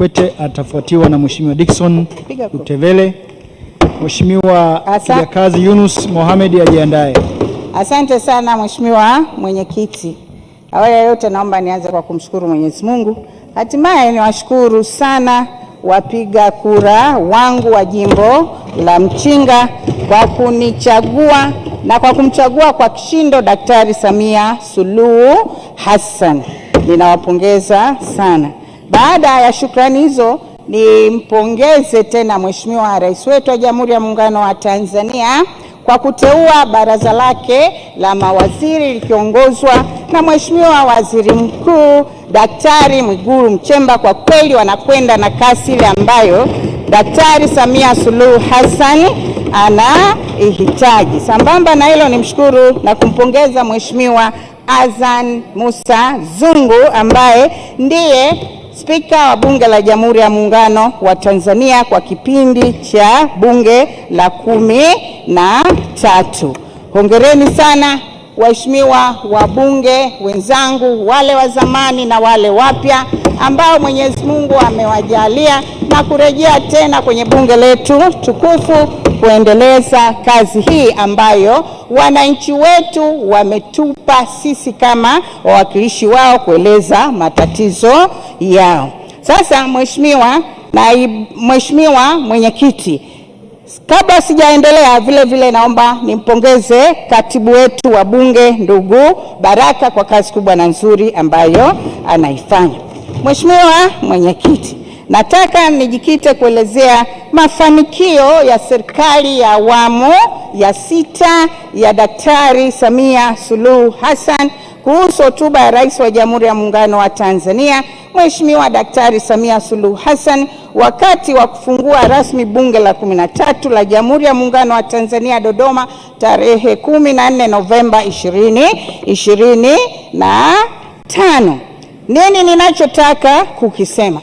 Kikwete, atafuatiwa na Mheshimiwa Dickson Utevele. Mheshimiwa Kijakazi Yunus Mohamed ajiandae. Asante sana Mheshimiwa Mwenyekiti. Awali ya yote naomba nianze kwa kumshukuru Mwenyezi Mungu. Hatimaye niwashukuru sana wapiga kura wangu wa jimbo la Mchinga kwa kunichagua na kwa kumchagua kwa kishindo Daktari Samia Suluhu Hassan. Ninawapongeza sana. Baada ya shukrani hizo, nimpongeze tena Mheshimiwa Rais wetu wa Jamhuri ya Muungano wa Tanzania kwa kuteua baraza lake la mawaziri likiongozwa na Mheshimiwa Waziri Mkuu Daktari Mwigulu Nchemba. Kwa kweli wanakwenda na kasi ile ambayo Daktari Samia Suluhu Hassan anahitaji. Sambamba na hilo, nimshukuru na kumpongeza Mheshimiwa Azan Musa Zungu ambaye ndiye Spika wa Bunge la Jamhuri ya Muungano wa Tanzania kwa kipindi cha Bunge la 13. Hongereni sana waheshimiwa wabunge wenzangu, wale wa zamani na wale wapya ambao Mwenyezi Mungu amewajalia na kurejea tena kwenye bunge letu tukufu kuendeleza kazi hii ambayo wananchi wetu wametupa sisi kama wawakilishi wao kueleza matatizo yao. Sasa Mheshimiwa Mwenyekiti, kabla sijaendelea, vile naomba nimpongeze katibu wetu wa bunge ndugu Baraka kwa kazi kubwa na nzuri ambayo anaifanya. Mheshimiwa Mwenyekiti, nataka nijikite kuelezea mafanikio ya serikali ya awamu ya 6 ya Daktari Samia Suluhu Hassan kuhusu hotuba ya Rais wa Jamhuri ya Muungano wa Tanzania Mheshimiwa Daktari Samia Suluhu Hassan wakati wa kufungua rasmi Bunge la 13 la Jamhuri ya Muungano wa Tanzania Dodoma tarehe 14 Novemba 2025. Nini ninachotaka kukisema?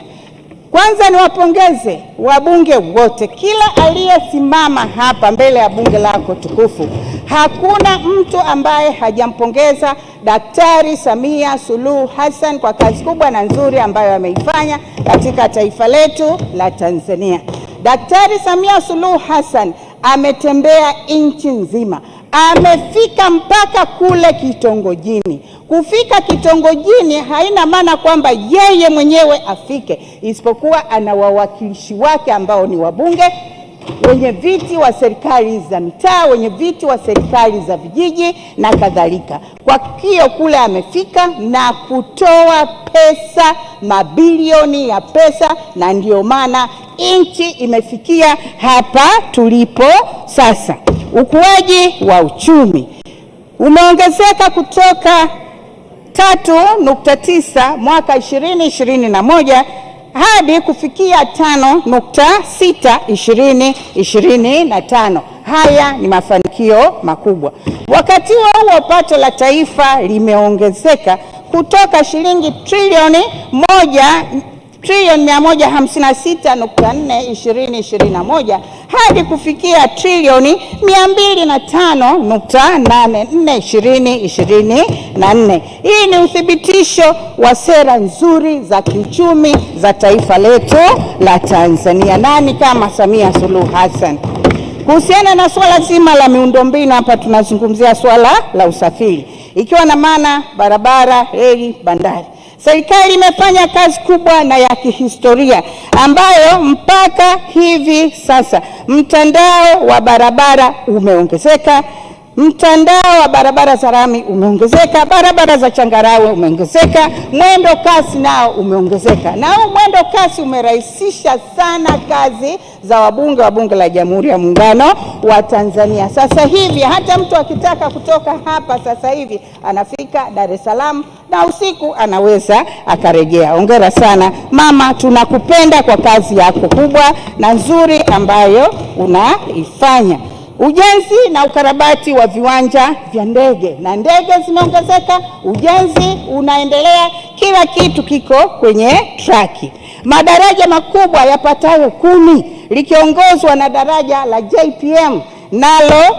Kwanza niwapongeze wabunge wote, kila aliyesimama hapa mbele ya bunge lako tukufu. Hakuna mtu ambaye hajampongeza Daktari Samia Suluhu Hassan kwa kazi kubwa na nzuri ambayo ameifanya katika taifa letu la Tanzania. Daktari Samia Suluhu Hassan ametembea nchi nzima. Amefika mpaka kule kitongojini. Kufika kitongojini haina maana kwamba yeye mwenyewe afike, isipokuwa ana wawakilishi wake ambao ni wabunge, wenye viti wa serikali za mitaa, wenye viti wa serikali za vijiji na kadhalika. Kwa hiyo kule amefika na kutoa pesa, mabilioni ya pesa, na ndio maana nchi imefikia hapa tulipo sasa. Ukuaji wa uchumi umeongezeka kutoka 3.9 mwaka 2021 hadi kufikia 5.6 2025. Haya ni mafanikio makubwa. Wakati huo pato la taifa limeongezeka kutoka shilingi trilioni 156.4 2021 hadi kufikia trilioni 205.84 2024. Hii ni uthibitisho wa sera nzuri za kiuchumi za taifa letu la Tanzania. Nani kama Samia Suluhu Hassan? Kuhusiana na swala zima la miundombinu, hapa tunazungumzia swala la usafiri, ikiwa na maana barabara, reli, bandari. Serikali imefanya kazi kubwa na ya kihistoria ambayo mpaka hivi sasa mtandao wa barabara umeongezeka, mtandao wa barabara za lami umeongezeka, barabara za changarawe umeongezeka, mwendo kasi nao umeongezeka. Na huu mwendo kasi umerahisisha sana kazi za wabunge wa Bunge la Jamhuri ya Muungano wa Tanzania. Sasa hivi hata mtu akitaka kutoka hapa sasa hivi anafika Dar es Salaam na usiku anaweza akarejea. Hongera sana mama, tunakupenda kwa kazi yako kubwa na nzuri ambayo unaifanya. Ujenzi na ukarabati wa viwanja vya ndege, na ndege zimeongezeka, ujenzi unaendelea, kila kitu kiko kwenye traki. Madaraja makubwa yapatayo 10 likiongozwa na daraja la JPM nalo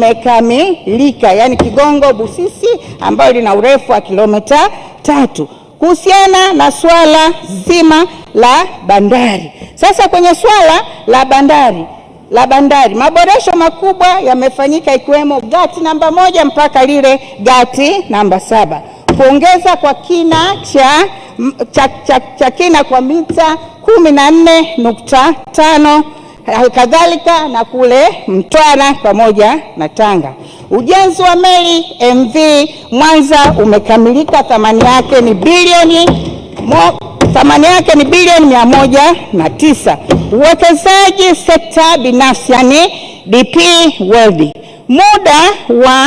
limekamilika, yani Kigongo Busisi, ambayo lina urefu wa kilomita 3. kuhusiana na swala zima la bandari. Sasa kwenye swala la bandari maboresho makubwa yamefanyika, ikiwemo gati namba 1 mpaka lile gati namba 7, kuongeza kwa kina cha kina kwa mita 14.5, kadhalika na kule Mtwara pamoja na Tanga. Ujenzi wa meli MV Mwanza umekamilika, thamani yake ni bilioni 109. Uwekezaji sekta binafsi, yani DP World, muda wa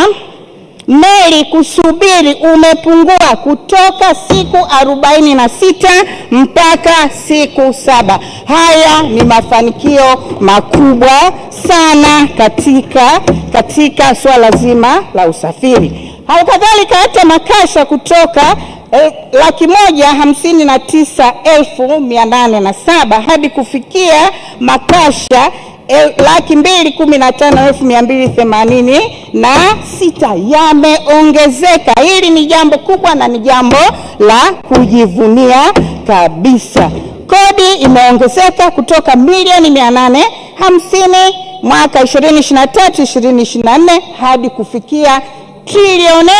meli kusubiri umepungua kutoka siku 46 mpaka siku 7. Haya ni mafanikio makubwa sana katika swala zima la usafiri. Halikadhalika hata makasha kutoka 159,807 hadi kufikia makasha 215,286 yameongezeka. Hili ni jambo kubwa na ni jambo la kujivunia kabisa. Kodi imeongezeka kutoka milioni 850 mwaka 2023-2024 hadi kufikia trilioni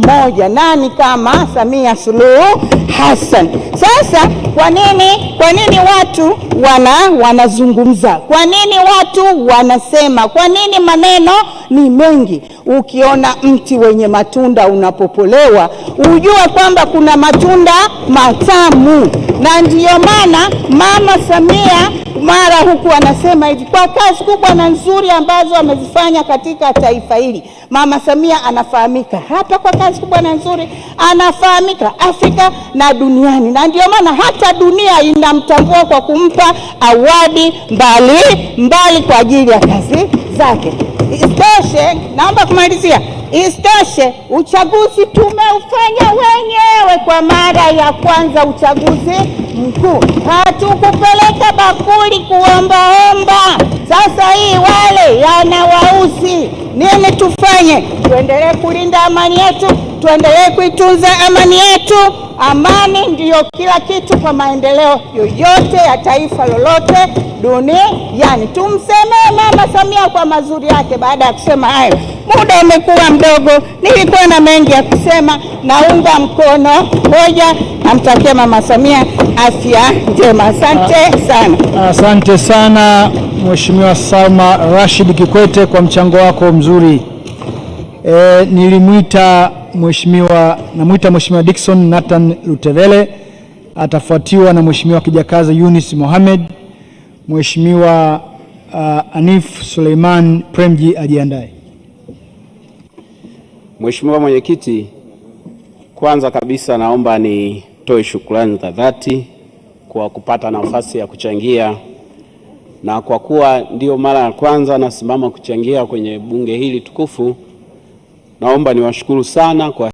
1. Nani kama Samia Suluhu Hassan? Sasa kwa nini watu wanazungumza? Kwa nini watu wanasema? Kwa nini maneno ni mengi? Ukiona mti wenye matunda unapopolewa, ujue kwamba kuna matunda matamu. Na ndiyo maana Mama Samia mara huku anasema hivi, kwa kazi kubwa na nzuri ambazo amezifanya katika taifa hili. Mama Samia anafahamika hapa kwa kazi kubwa na nzuri, anafahamika Afrika na duniani, na ndio maana hata dunia inamtambua kwa kumpa awadi mbali kwa ajili ya kazi zake. Isitoshe, naomba kumalizia, isitoshe uchaguzi tumeufanya wenyewe kwa mara ya kwanza, uchaguzi mkuu. Hatukupeleka bakuli kuombaomba. Sasa hii wale yanawausi. Nini tufanye? Tuendelee kulinda amani yetu, tuendelee kuitunza amani yetu. Amani ndiyo kila kitu kwa maendeleo yoyote ya taifa lolote duniani. Tumsemee Mama Samia kwa mazuri yake. Baada ya kusema hayo, muda umekuwa mdogo, nilikuwa na mengi ya kusema. Naunga mkono hoja, namtakia Mama Samia afya njema. Asante sana. Asante sana Mheshimiwa Salma Rashid Kikwete kwa mchango wako mzuri. Namuita Mheshimiwa Dickson Nathan Lutevele, atafuatiwa na Mheshimiwa Kijakazi Yunus Mohamed. Mheshimiwa Anif Suleiman Premji ajiandae. Mheshimiwa Mwenyekiti, kwanza kabisa naomba nitoe shukrani za dhati kwa kupata nafasi ya kuchangia, na kwa kuwa ndio mara ya kwanza nasimama kuchangia kwenye bunge hili tukufu, naomba niwashukuru sana kwa